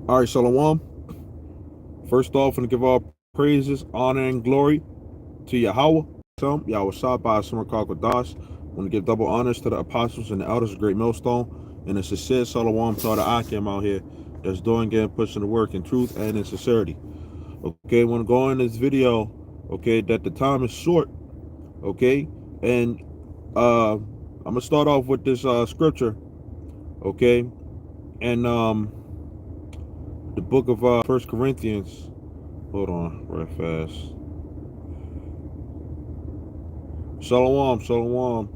All right, Shalom. First off, I'm going to give all praises, honor, and glory to Yahweh. Yahweh Shah by Summer Dash. I want to give double honors to the apostles and the elders of Great Millstone and the sincere Shalom to all the Akim out here that's doing and pushing the work in truth and in sincerity. Okay, I want to go in this video, okay, that the time is short, okay, and I'm going to start off with this scripture, okay, and the book of 1 Corinthians. Hold on, real fast. Shalom, shalom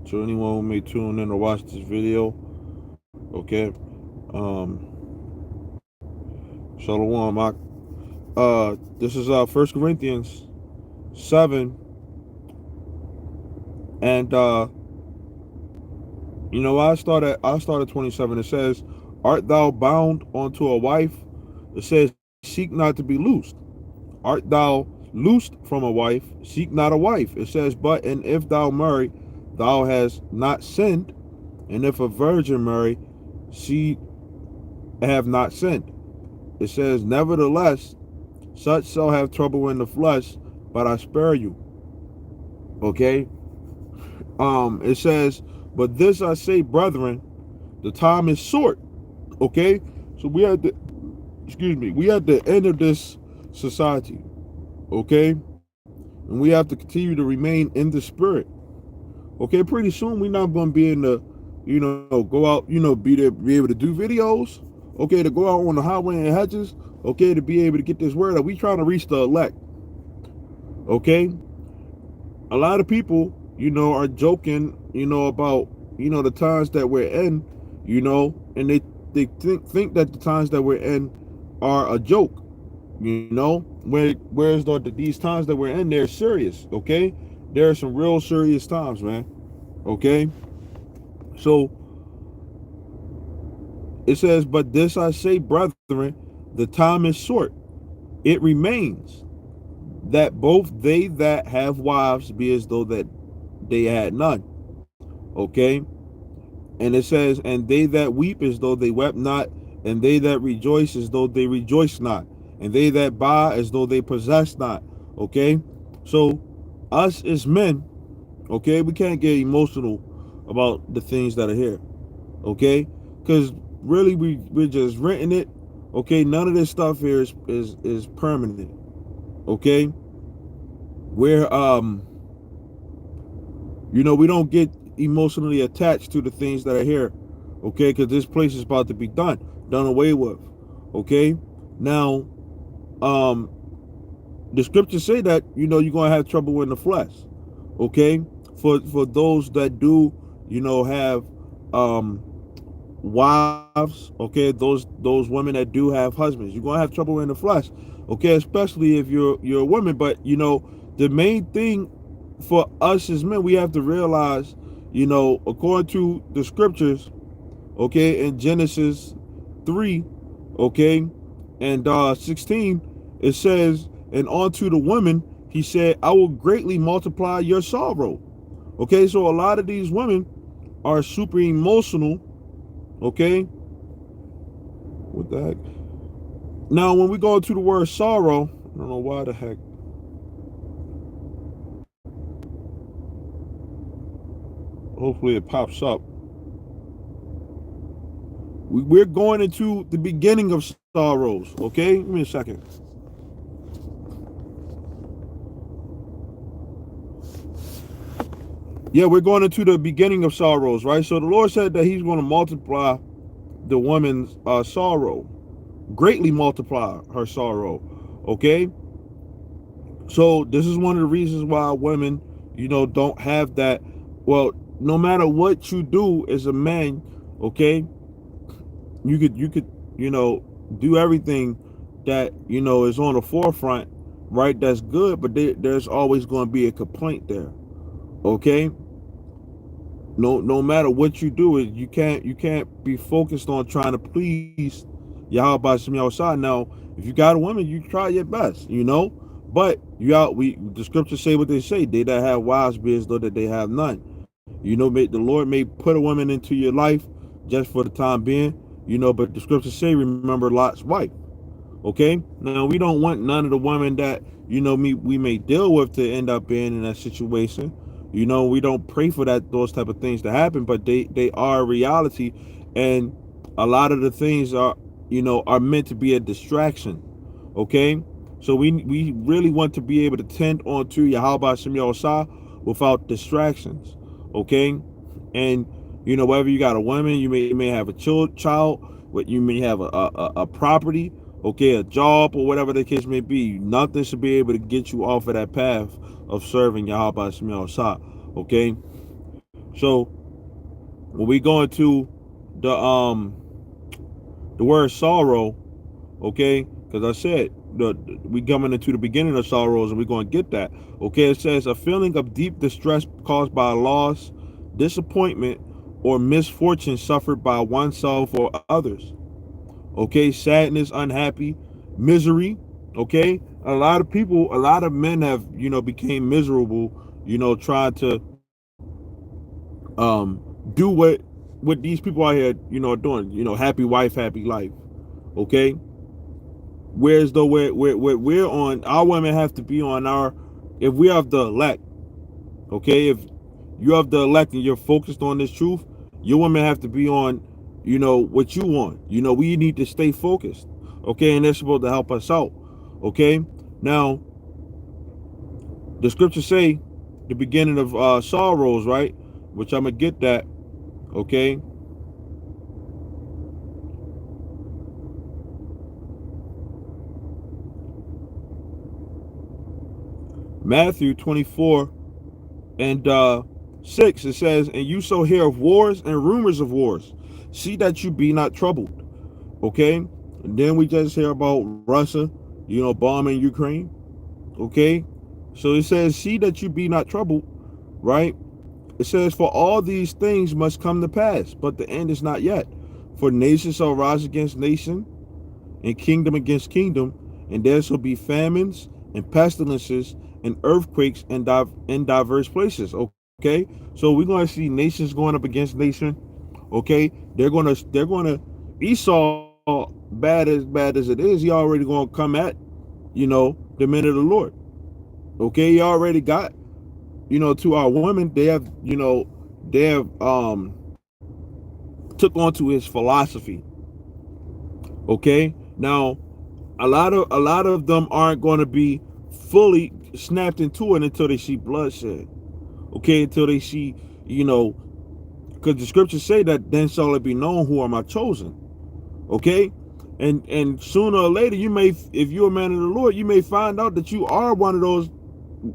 to anyone who may tune in or watch this video. Okay. Shalom. This is 1 Corinthians 7. And I started 27. It says, art thou bound unto a wife? It says, seek not to be loosed. Art thou loosed from a wife? Seek not a wife. It says, but and if thou marry, thou hast not sinned, and if a virgin marry, she have not sinned. It says, nevertheless, such shall have trouble in the flesh, but I spare you. Okay. It says, but this I say, brethren, the time is short. Okay. So we at the end of this society. Okay. And we have to continue to remain in the spirit. Okay. Pretty soon we're not going to be in the, go out, be able to do videos. Okay. To go out on the highway and hedges. Okay. To be able to get this word out. We trying to reach the elect. Okay. A lot of people, are joking, about, the times that we're in, and they think that the times that we're in are a joke, whereas these times that we're in, they're serious. Okay. There are some real serious times, man. Okay. So it says, but this I say, brethren, the time is short. It remains that both they that have wives be as though that they had none. Okay. And it says, and they that weep as though they wept not, and they that rejoice as though they rejoice not, and they that buy as though they possess not. Okay. So us as men, okay, we can't get emotional about the things that are here. Okay. Because really we're just renting it. Okay. None of this stuff here is permanent. Okay. We're we don't get emotionally attached to the things that are here. Okay. Because this place is about to be done away with. Okay. Now the scriptures say that you're gonna have trouble in the flesh. Okay. For those that do have wives. Okay. Those women that do have husbands, you're gonna have trouble in the flesh. Okay. Especially if you're a woman. But the main thing for us as men, we have to realize, according to the scriptures, okay, in Genesis 3, okay, and 16, it says, and unto the women, he said, I will greatly multiply your sorrow. Okay, so a lot of these women are super emotional. Okay, what the heck? Now, when we go into the word sorrow, I don't know why the heck. Hopefully it pops up. We're going into the beginning of sorrows. Okay, give me a second. Yeah, we're going into the beginning of sorrows, right? So the Lord said that he's going to multiply the woman's sorrow, greatly multiply her sorrow. Okay. So this is one of the reasons why women, don't have that. Well, no matter what you do as a man, okay, you could do everything that is on the forefront, right? That's good, but there's always going to be a complaint there. Okay. No matter what you do, you can't be focused on trying to please Yahweh Shem Yahushua. Now, if you got a woman, you try your best, but the scriptures say what they say. They that have wives be as though that they have none. The Lord may put a woman into your life just for the time being, But the scriptures say, remember Lot's wife. Okay, now we don't want none of the women that we may deal with to end up being in that situation. We don't pray for those type of things to happen, but they are a reality, and a lot of the things are meant to be a distraction. Okay, so we really want to be able to tend on to Yahweh Shem Yahusha without distractions. Okay, and whether you got a woman, you may have a child, what you may have a property, okay, a job, or whatever the case may be. Nothing should be able to get you off of that path of serving Yahweh Shem Yahusha. Okay, so when we go into the word sorrow, okay, because I said we coming into the beginning of sorrows, and we're going to get that. Okay, it says a feeling of deep distress caused by loss, disappointment, or misfortune suffered by oneself or others. Okay, sadness, unhappy, misery. Okay, a lot of men have became miserable, trying to do what these people out here are doing. Happy wife, happy life. Okay, whereas though we're on, our women have to be on our, if we have the elect. Okay, if you have the elect and you're focused on this truth, your women have to be on what you want. We need to stay focused. Okay, and they're supposed to help us out. Okay, now the scriptures say the beginning of sorrows, right? Which I'm gonna get that. Okay, Matthew 24 and 6, it says, and you shall hear of wars and rumors of wars. See that you be not troubled. Okay, and then we just hear about Russia, bombing Ukraine. Okay, so it says, see that you be not troubled, right? It says, for all these things must come to pass, but the end is not yet. For nation shall rise against nation, and kingdom against kingdom, and there shall be famines and pestilences and earthquakes in diverse places. Okay, so we're going to see nations going up against nation. Okay, they're gonna Esau, bad as it is, he already gonna come at the men of the Lord. Okay, he already got to our women. They have took onto his philosophy. Okay, now a lot of them aren't going to be fully snapped into it until they see bloodshed. Okay, until they see, because the scriptures say that then shall it be known who are my chosen. Okay, and sooner or later, you may, if you're a man of the Lord, you may find out that you are one of those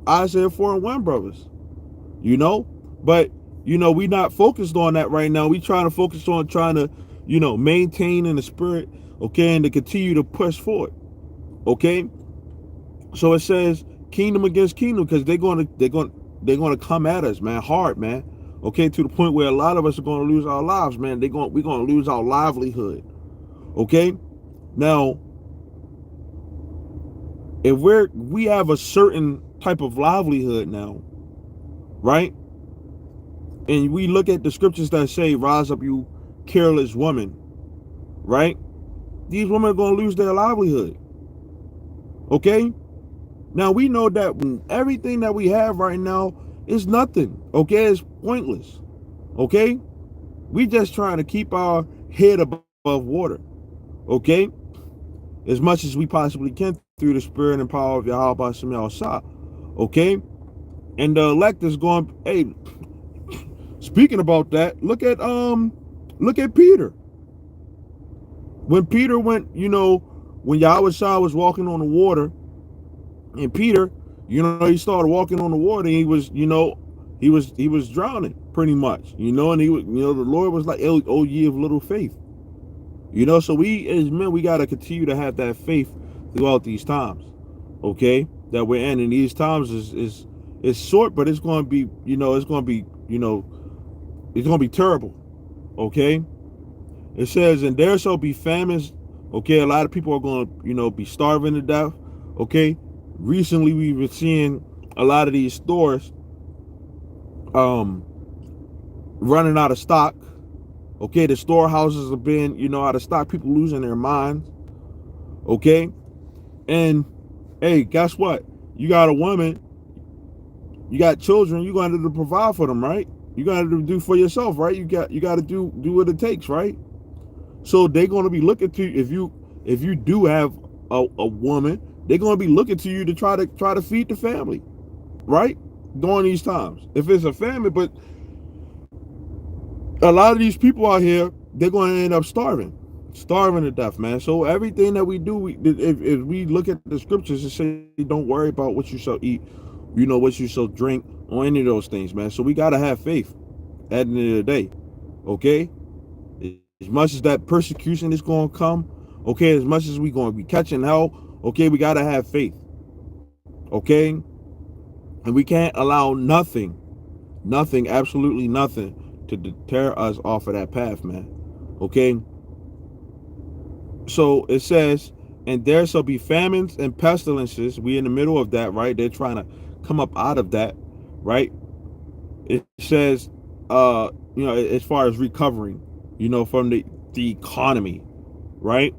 Isaiah 4:1 brothers. But we not focused on that right now. We trying to focus on trying to maintain in the spirit. Okay, and to continue to push forward. Okay, so it says kingdom against kingdom, because they're gonna come at us, man, hard, man. Okay, to the point where a lot of us are going to lose our lives, man. We're going to lose our livelihood. Okay, now if we have a certain type of livelihood now, right? And we look at the scriptures that say, rise up, you careless woman, right? These women are going to lose their livelihood. Okay, now we know that everything that we have right now is nothing. Okay, it's pointless. Okay, we just trying to keep our head above water. Okay, as much as we possibly can through the spirit and power of Yahweh Shem Yahusha. Okay, and the elect is going. Hey, speaking about that, look at Peter. When Peter went, when Yahweh was walking on the water, and Peter, he started walking on the water, and he was drowning pretty much, and he was, the Lord was like, oh ye of little faith. So we as men, we got to continue to have that faith throughout these times, okay, that we're in. And these times is short, but it's going to be, it's going to be, it's going to be terrible, okay. It says, and there shall be famines. Okay, a lot of people are going to, be starving to death. Okay, recently we've been seeing a lot of these stores running out of stock. Okay, the storehouses have been, out of stock. People losing their minds. Okay, and hey, guess what? You got a woman, you got children. You got to provide for them, right? You got to do for yourself, right? You got to do what it takes, right? So they're going to be looking to if you do have a woman, they're going to be looking to you to try to feed the family, right? During these times, if it's a family, but a lot of these people out here, they're going to end up starving to death, man. So everything that we do, if we look at the scriptures and say, don't worry about what you shall eat, what you shall drink, or any of those things, man. So we got to have faith at the end of the day, okay? As much as that persecution is going to come, okay, as much as we going to be catching hell, okay, we got to have faith, okay? And we can't allow nothing, absolutely nothing to deter us off of that path, man, okay? So it says, and there shall be famines and pestilences. We in the middle of that, right? They're trying to come up out of that, right? It says, as far as recovering, from the economy, right?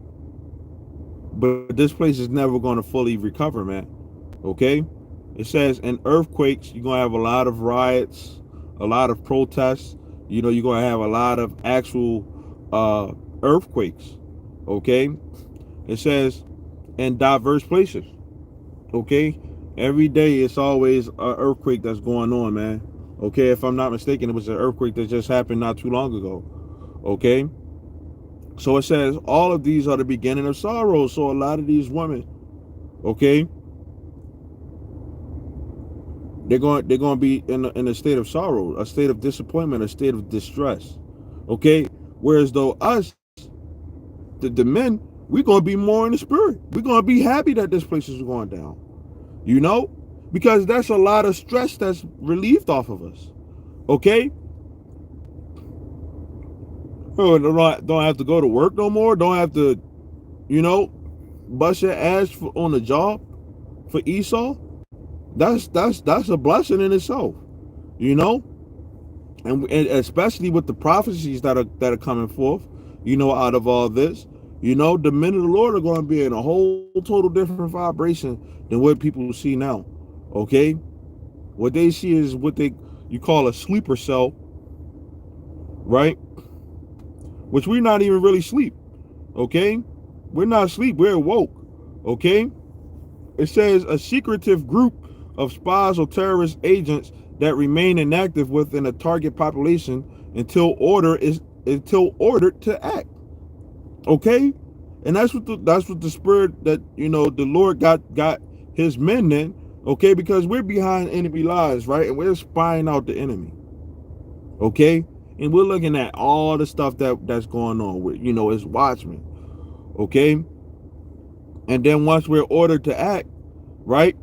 But this place is never going to fully recover, man. Okay? It says, in earthquakes, you're going to have a lot of riots, a lot of protests. You're going to have a lot of actual earthquakes. Okay? It says, in diverse places. Okay? Every day it's always an earthquake that's going on, man. Okay? If I'm not mistaken, it was an earthquake that just happened not too long ago. Okay? So it says, all of these are the beginning of sorrow. So a lot of these women, okay, they're going to be in a state of sorrow, a state of disappointment, a state of distress. Okay? Whereas though us, the men, we're going to be more in the spirit. We're going to be happy that this place is going down. Because that's a lot of stress that's relieved off of us. Okay? Oh, don't have to go to work no more. Don't have to, bust your ass on the job for Esau. That's a blessing in itself, and especially with the prophecies that are coming forth, out of all this, the men of the Lord are going to be in a whole total different vibration than what people see now. Okay, what they see is what you call a sleeper cell, right? Which we're not even really asleep. Okay, we're not asleep, we're awoke. Okay, it says a secretive group of spies or terrorist agents that remain inactive within a target population until ordered to act. Okay, and that's what the spirit that the Lord got his men in. Okay, because we're behind enemy lines, right, and we're spying out the enemy. Okay, and we're looking at all the stuff that's going on with as watchmen. Okay, and then once we're ordered to act, right,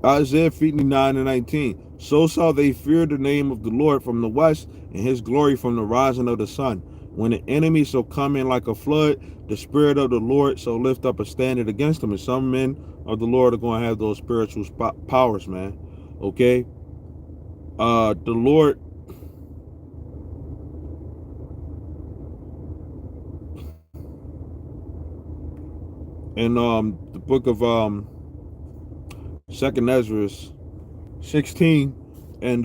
Isaiah 59:19. So shall they fear the name of the Lord from the west, and his glory from the rising of the sun. When the enemy shall come in like a flood, the spirit of the Lord shall lift up a standard against them. And some men of the Lord are going to have those spiritual powers, man. Okay? The Lord, in the book of 2nd Ezra 16 and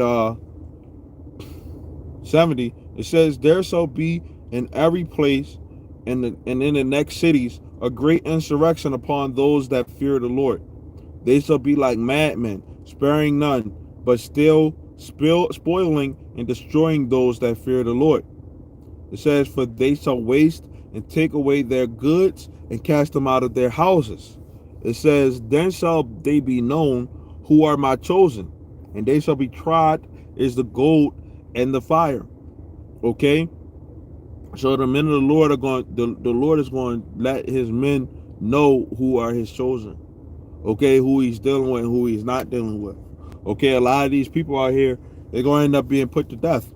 70, it says, there shall be in every place and in the next cities a great insurrection upon those that fear the Lord. They shall be like madmen, sparing none, but still spoiling and destroying those that fear the Lord. It says, for they shall waste and take away their goods and cast them out of their houses. It says, then shall they be known who are my chosen, and they shall be tried as the gold and the fire. Okay? So the men of the Lord are going, the Lord is going to let his men know who are his chosen. Okay? Who he's dealing with and who he's not dealing with. Okay? A lot of these people out here, they're going to end up being put to death.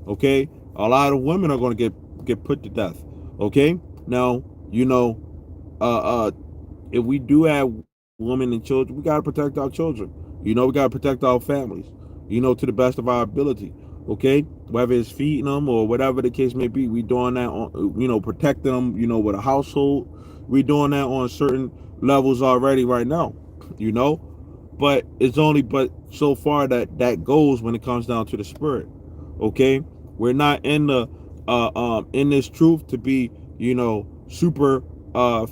Okay? A lot of women are going to get put to death. Okay? Now, if we do have women and children, we got to protect our children. You know, we got to protect our families, you know, to the best of our ability. Okay, whether it's feeding them or whatever the case may be, we doing that on, you know, protecting them, you know, with a household. We doing that on certain levels already right now, you know. But it's only but so far that goes when it comes down to the spirit. Okay, we're not in this truth to be, you know, super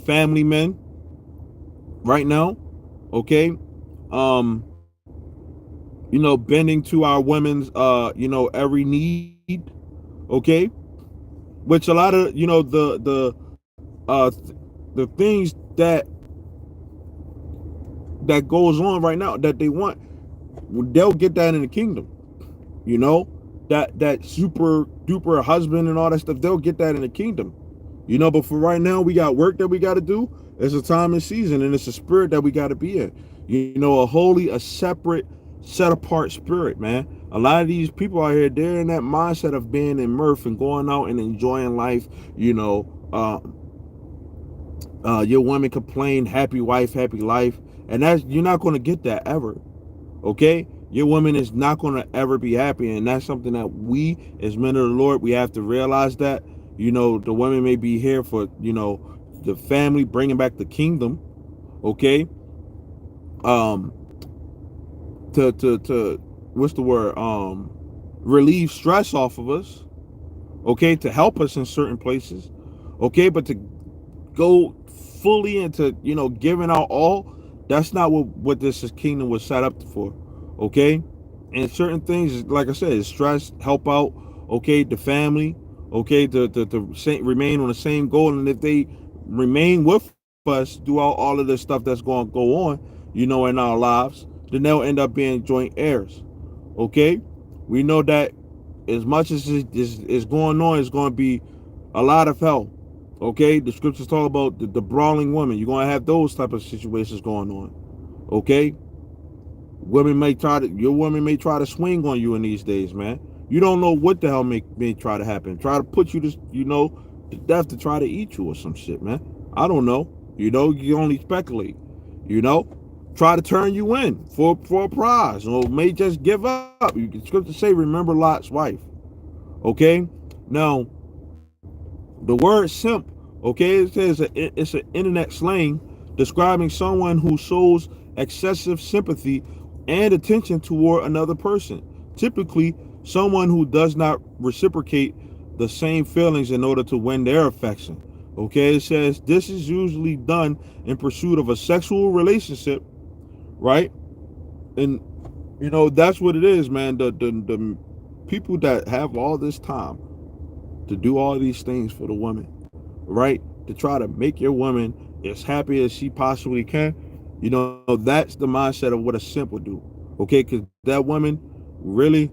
family men right now. Okay, um you know, bending to our women's you know, every need. Okay, which a lot of, you know, the things that goes on right now that they want, they'll get that in the kingdom. You know, that super duper husband and all that stuff, they'll get that in the kingdom. You know, but for right now, we got work that we got to do. It's a time and season, and it's a spirit that we got to be in. You know, a holy, a separate, set apart spirit, man. A lot of these people out here, they're in that mindset of being in mirth and going out and enjoying life. You know, your woman complain, happy wife, happy life, and that's, you're not going to get that ever. Okay, your woman is not going to ever be happy, and that's something that we as men of the Lord, we have to realize that, you know, the women may be here for, you know, the family, bringing back the kingdom. Okay, um to what's the word, relieve stress off of us. Okay, to help us in certain places. Okay, but to go fully into, you know, giving out all, that's not what this kingdom was set up for. Okay, and certain things, like I said, is stress, help out. Okay, the family. Okay, to remain on the same goal, and if they remain with us throughout all of this stuff that's going to go on, you know, in our lives, then they'll end up being joint heirs. Okay, we know that as much as is going on, it's going to be a lot of hell. Okay, the scriptures talk about the brawling woman. You're going to have those type of situations going on. Okay, your woman may try to swing on you in these days, man. You don't know what the hell may try to happen. Try to put you to, you know, to death, to try to eat you or some shit, man. I don't know. You know, you only speculate. You know, try to turn you in for a prize, or may just give up. You can scripture say, remember Lot's wife. Okay, now the word simp. Okay, it says it's an internet slang describing someone who shows excessive sympathy and attention toward another person. Typically, someone who does not reciprocate the same feelings in order to win their affection. Okay, it says this is usually done in pursuit of a sexual relationship, right? And you know, that's what it is, man. The people that have all this time to do all these things for the woman, right? To try to make your woman as happy as she possibly can. You know, that's the mindset of what a simp would do. Okay, because that woman really,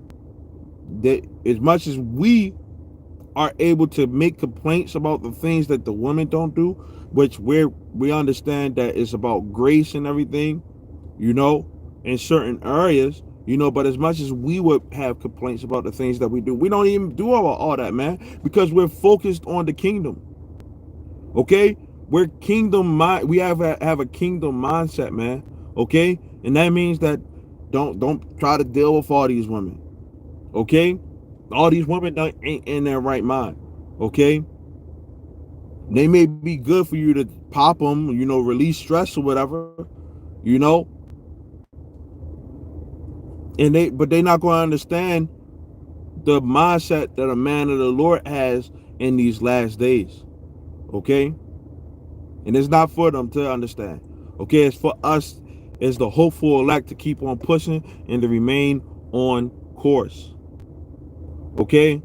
that as much as we are able to make complaints about the things that the women don't do, which we understand that it's about grace and everything, you know, in certain areas, you know, but as much as we would have complaints about the things that we do, we don't even do all that, man, because we're focused on the kingdom. Okay, we're kingdom mind. We have a kingdom mindset, man. Okay, and that means that don't try to deal with all these women. Okay, all these women ain't in their right mind. Okay, they may be good for you to pop them, you know, release stress or whatever, you know, but they're not going to understand the mindset that a man of the Lord has in these last days. Okay, and it's not for them to understand. Okay, it's for us as the hopeful elect to keep on pushing and to remain on course. Okay,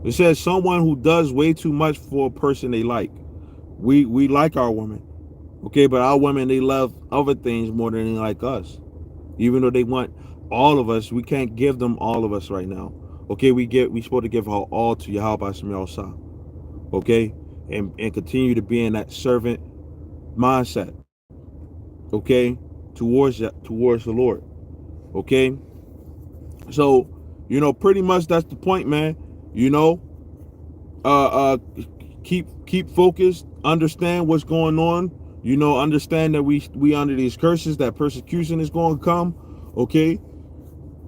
it says someone who does way too much for a person they like. We like our women, okay, but our women, they love other things more than they like us. Even though they want all of us, we can't give them all of us right now. Okay, we supposed to give her all to Yahweh Shem Yahusha. Okay, and continue to be in that servant mindset. Okay, towards the Lord. Okay, so you know, pretty much that's the point, man. You know, keep focused, understand what's going on. You know, understand that we under these curses, that persecution is going to come, okay?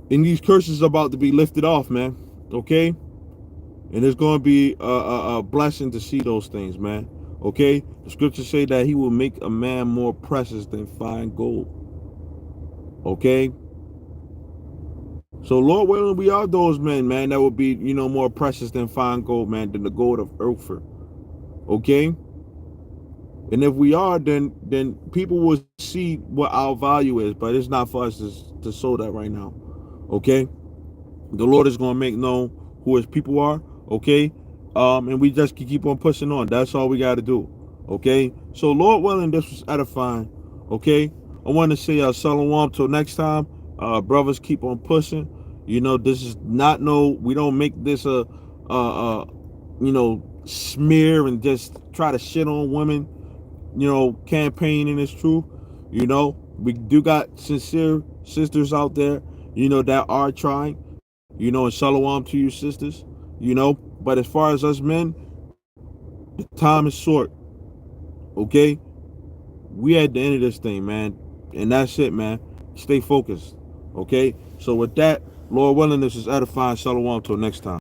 And these curses are about to be lifted off, man, okay? And it's going to be a blessing to see those things, man, okay? The scriptures say that he will make a man more precious than fine gold, okay? So Lord willing, we are those men, man, that will be, you know, more precious than fine gold, man, than the gold of Ophir, okay? And if we are, then people will see what our value is, but it's not for us to show that right now, okay? The Lord is going to make known who his people are, okay? And we just can keep on pushing on. That's all we got to do, okay? So Lord willing, this was edifying, okay? I want to say shalom till next time. Brothers, keep on pushing. You know, this is not we don't make this you know, smear and just try to shit on women, you know, campaigning is true. You know, we do got sincere sisters out there, you know, that are trying, you know, and shalom to you sisters, you know. But as far as us men, the time is short, okay? We at the end of this thing, man. And that's it, man. Stay focused, okay? So with that, Lord willing, this is edifying. Shalom till next time.